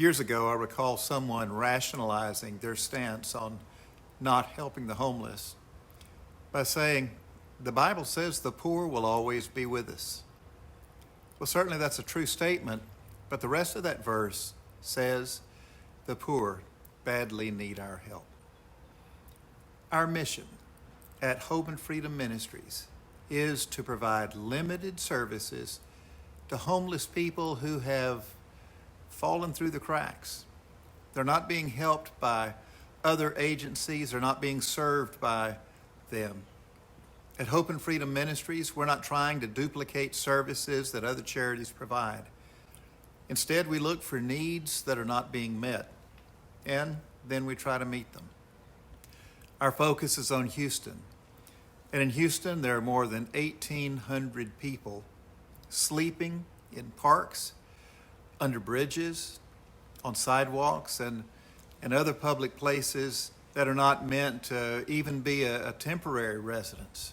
Years ago, I recall someone rationalizing their stance on not helping the homeless by saying, the Bible says the poor will always be with us. Well, certainly that's a true statement, but the rest of that verse says the poor badly need our help. Our mission at Hope and Freedom Ministries is to provide limited services to homeless people who have fallen through the cracks. They're not being helped by other agencies. They're not being served by them. At Hope and Freedom Ministries, we're not trying to duplicate services that other charities provide. Instead, we look for needs that are not being met, and then we try to meet them. Our focus is on Houston. And in Houston, there are more than 1,800 people sleeping in parks, under bridges, on sidewalks, and other public places that are not meant to even be a temporary residence.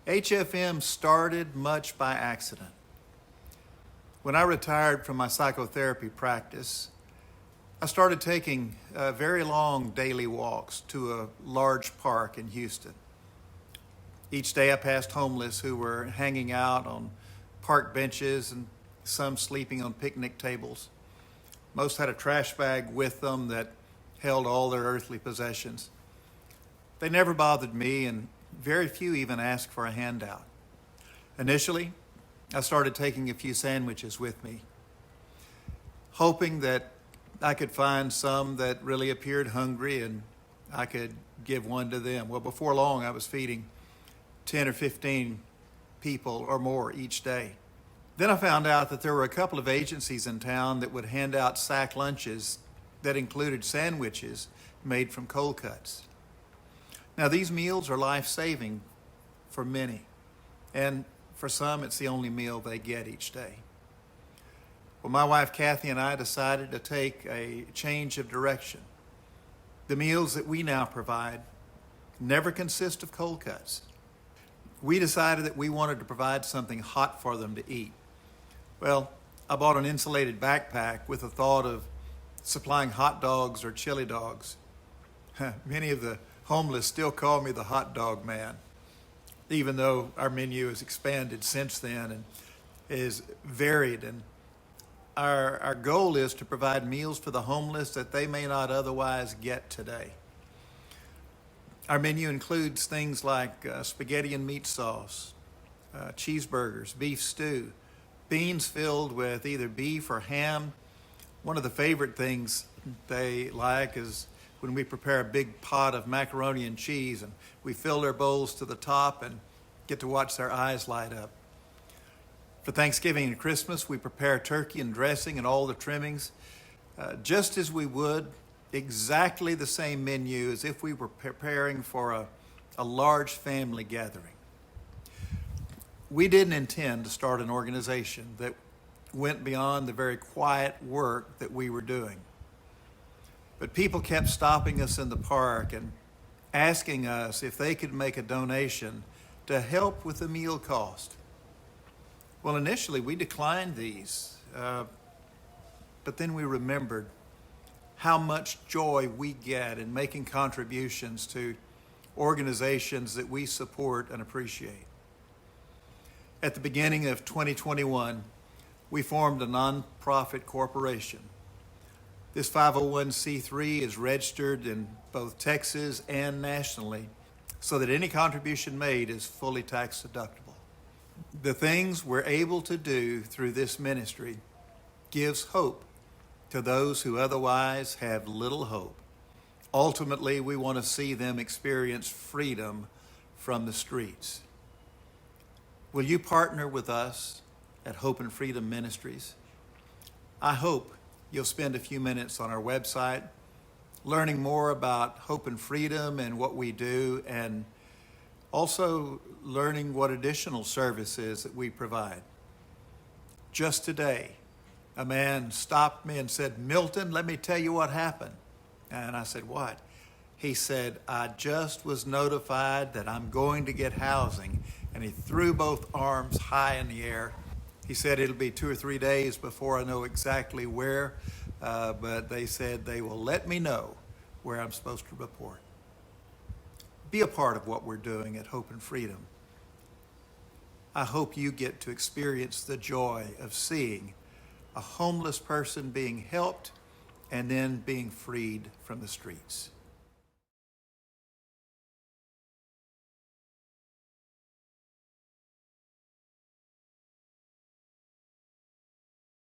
HFM started much by accident. When I retired from my psychotherapy practice, I started taking very long daily walks to a large park in Houston. Each day I passed homeless who were hanging out on park benches and some sleeping on picnic tables. Most had a trash bag with them that held all their earthly possessions. They never bothered me, and very few even asked for a handout. Initially, I started taking a few sandwiches with me, hoping that I could find some that really appeared hungry and I could give one to them. Well, before long, I was feeding 10 or 15 people or more each day. Then I found out that there were a couple of agencies in town that would hand out sack lunches that included sandwiches made from cold cuts. Now, these meals are life-saving for many, and for some, it's the only meal they get each day. Well, my wife Kathy and I decided to take a change of direction. The meals that we now provide never consist of cold cuts. We decided that we wanted to provide something hot for them to eat. Well, I bought an insulated backpack with the thought of supplying hot dogs or chili dogs. Many of the homeless still call me the hot dog man, even though our menu has expanded since then and is varied. And our goal is to provide meals for the homeless that they may not otherwise get today. Our menu includes things like spaghetti and meat sauce, cheeseburgers, beef stew, beans filled with either beef or ham. One of the favorite things they like is when we prepare a big pot of macaroni and cheese and we fill their bowls to the top and get to watch their eyes light up. For Thanksgiving and Christmas, we prepare turkey and dressing and all the trimmings, just as we would exactly the same menu as if we were preparing for a large family gathering. We didn't intend to start an organization that went beyond the very quiet work that we were doing. But people kept stopping us in the park and asking us if they could make a donation to help with the meal cost. Well, initially we declined these, but then we remembered how much joy we get in making contributions to organizations that we support and appreciate. At the beginning of 2021, we formed a nonprofit corporation. This 501c3 is registered in both Texas and nationally so that any contribution made is fully tax deductible. The things we're able to do through this ministry gives hope to those who otherwise have little hope. Ultimately, we want to see them experience freedom from the streets. Will you partner with us at Hope and Freedom Ministries? I hope you'll spend a few minutes on our website learning more about Hope and Freedom and what we do, and also learning what additional services that we provide. Just today, a man stopped me and said, "Milton, let me tell you what happened." And I said, "What?" He said, "I just was notified that I'm going to get housing." And he threw both arms high in the air He said it'll be 2 or 3 days before I know exactly where, but they said they will let me know where I'm supposed to report. Be a part of what we're doing at Hope and Freedom. I hope you get to experience the joy of seeing a homeless person being helped and then being freed from the streets.